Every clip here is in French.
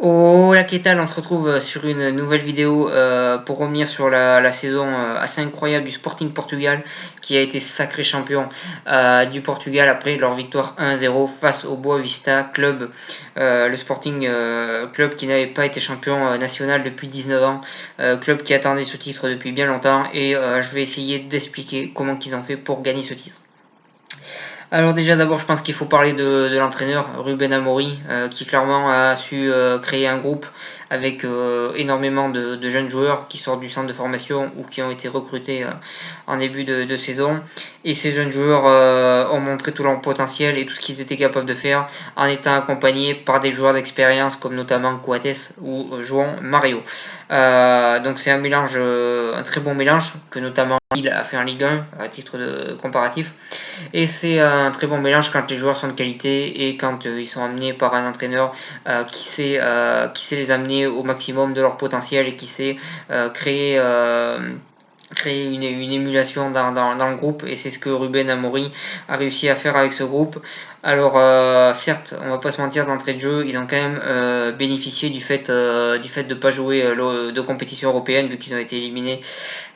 Oh la qu'est-ce on se retrouve sur une nouvelle vidéo pour revenir sur la saison assez incroyable du Sporting Portugal qui a été sacré champion du Portugal après leur victoire 1-0 face au Boa Vista Club, le Sporting Club qui n'avait pas été champion national depuis 19 ans, club qui attendait ce titre depuis bien longtemps et je vais essayer d'expliquer comment ils ont fait pour gagner ce titre. Alors déjà d'abord je pense qu'il faut parler de l'entraîneur Ruben Amorim qui clairement a su créer un groupe avec énormément de jeunes joueurs qui sortent du centre de formation ou qui ont été recrutés en début de saison. Et ces jeunes joueurs ont montré tout leur potentiel et tout ce qu'ils étaient capables de faire en étant accompagnés par des joueurs d'expérience comme notamment Coates ou João Mario. Donc c'est un mélange, un très bon mélange que notamment Lille a fait en Ligue 1 à titre de comparatif. Et c'est un très bon mélange quand les joueurs sont de qualité et quand ils sont amenés par un entraîneur qui sait les amener au maximum de leur potentiel et qui sait créer une émulation dans le groupe, et c'est ce que Ruben Amorim a réussi à faire avec ce groupe. Alors certes, on va pas se mentir, d'entrée de jeu, ils ont quand même bénéficié du fait de ne pas jouer de compétition européenne vu qu'ils ont été éliminés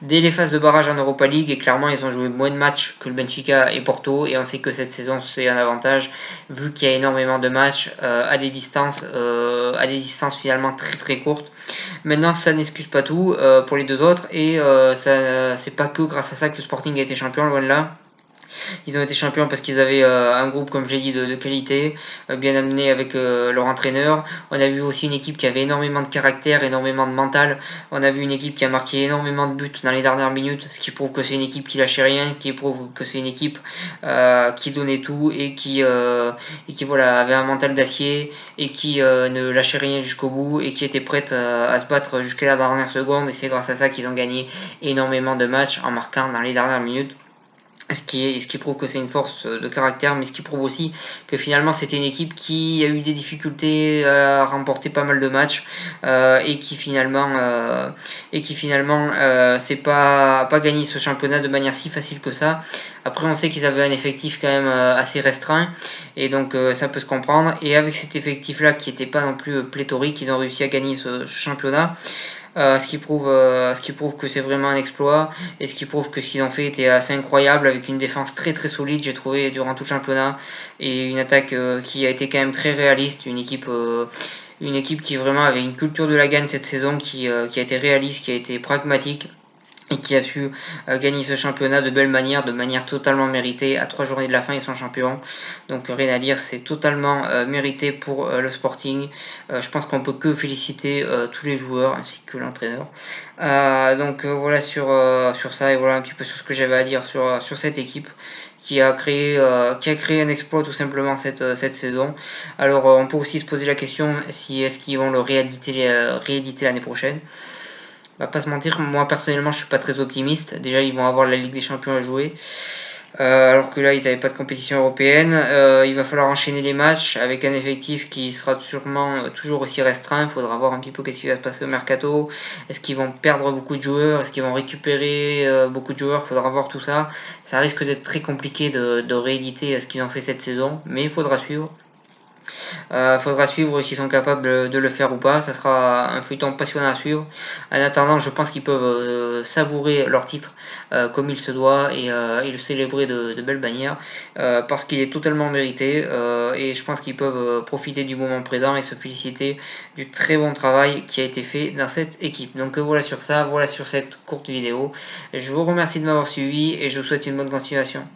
dès les phases de barrage en Europa League, et clairement ils ont joué moins de matchs que le Benfica et Porto, et on sait que cette saison c'est un avantage vu qu'il y a énormément de matchs à des distances finalement très très courtes. Maintenant, ça n'excuse pas tout pour les deux autres, et c'est pas que grâce à ça que le Sporting a été champion, loin de là. Ils ont été champions parce qu'ils avaient un groupe, comme je l'ai dit, de qualité, bien amené avec leur entraîneur. On a vu aussi une équipe qui avait énormément de caractère, énormément de mental. On a vu une équipe qui a marqué énormément de buts dans les dernières minutes, ce qui prouve que c'est une équipe qui lâchait rien, qui prouve que c'est une équipe qui donnait tout et qui voilà, avait un mental d'acier et qui ne lâchait rien jusqu'au bout et qui était prête à se battre jusqu'à la dernière seconde. Et c'est grâce à ça qu'ils ont gagné énormément de matchs en marquant dans les dernières minutes. Ce qui prouve que c'est une force de caractère, mais ce qui prouve aussi que finalement c'était une équipe qui a eu des difficultés à remporter pas mal de matchs et qui finalement c'est pas gagné ce championnat de manière si facile que ça. Après on sait qu'ils avaient un effectif quand même assez restreint, et donc ça peut se comprendre, et avec cet effectif là qui n'était pas non plus pléthorique, ils ont réussi à gagner ce championnat. Ce qui prouve que c'est vraiment un exploit, et ce qui prouve que ce qu'ils ont fait était assez incroyable, avec une défense très très solide, j'ai trouvé, durant tout le championnat, et une attaque qui a été quand même très réaliste, une équipe qui vraiment avait une culture de la gagne cette saison, qui a été réaliste, qui a été pragmatique, et qui a su gagner ce championnat de belle manière, de manière totalement méritée. À 3 journées de la fin, ils sont champions. Donc rien à dire, c'est totalement mérité pour le Sporting. Je pense qu'on peut que féliciter tous les joueurs ainsi que l'entraîneur. Donc voilà sur ça, et voilà un petit peu sur ce que j'avais à dire sur cette équipe qui a créé un exploit tout simplement cette saison. Alors on peut aussi se poser la question si est-ce qu'ils vont le rééditer l'année prochaine. On va pas se mentir, moi personnellement je suis pas très optimiste. Déjà ils vont avoir la Ligue des Champions à jouer, alors que là ils n'avaient pas de compétition européenne. Il va falloir enchaîner les matchs avec un effectif qui sera sûrement toujours aussi restreint. Il faudra voir un petit peu qu'est-ce qui va se passer au mercato. Est-ce qu'ils vont perdre beaucoup de joueurs? Est-ce qu'ils vont récupérer beaucoup de joueurs? Il faudra voir tout ça. Ça risque d'être très compliqué de rééditer ce qu'ils ont fait cette saison, mais il faudra suivre. Faudra suivre s'ils sont capables de le faire ou pas. Ça sera un feuilleton passionnant à suivre. En attendant, je pense qu'ils peuvent savourer leur titre comme il se doit, et le célébrer de belle manière parce qu'il est totalement mérité, et je pense qu'ils peuvent profiter du moment présent et se féliciter du très bon travail qui a été fait dans cette équipe. Donc voilà sur ça, voilà sur cette courte vidéo. Je vous remercie de m'avoir suivi et je vous souhaite une bonne continuation.